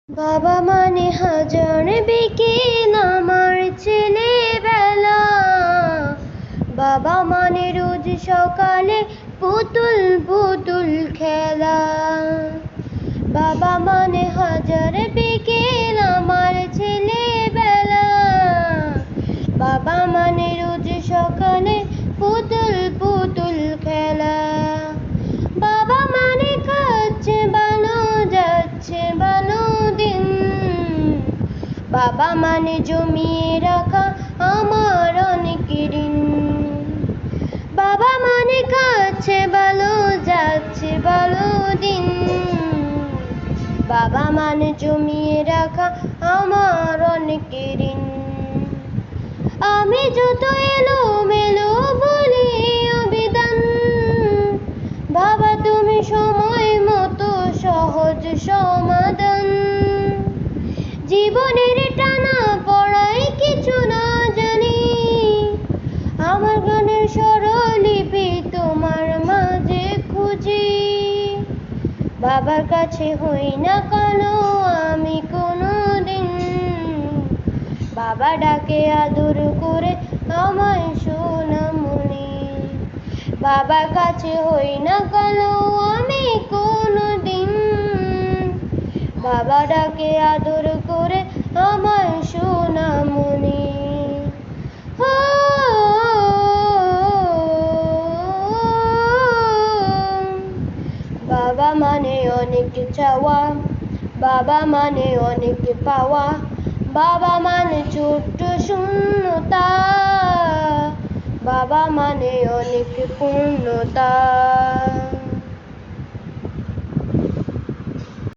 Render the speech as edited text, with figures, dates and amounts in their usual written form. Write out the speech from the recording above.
বাবা মানে হাজার বিকেল আমার ছেলেবেলা। বাবা মানে রোজ সকালে পুতুল পুতুল খেলা। বাবা মানে হাজার বিকেল আমার ছেলেবেলা। বাবা মানে রোজ সকালে পুতুল পুতুল খেলা। বাবা মানে খাচ্ছে ভালো, যাচ্ছে ভালো দিন। বাবা মানে জমিয়ে রাখা আমার অনেক ঋণ। বাবা মানে খাচ্ছে ভালো, যাচ্ছে ভালো দিন। বাবা মানে জমিয়ে রাখা আমার অনেক ঋণ। আমি যত এলোমেলো বলি অভিধান, বাবা তুমি সময় মতো সহজ সমাধান। জীবনের টানা পড়াই কিছু না জানি, আমার গানের স্বরলিপি তোমার মাঝে খুঁজি। বাবার কাছে হই না কালো আমি কোনোদিন, বাবা ডাকে আদর করে আমায় সোনামণি। বাবার কাছে হই না কালো আমি কোনোদিন, বাবা ডাকে আদর করে আমায় সোনামণি। বাবা মানে অনেক চাওয়া, বাবা মানে অনেক পাওয়া। বাবা মানে ছোট্ট শূন্যতা, বাবা মানে অনেক পূর্ণতা।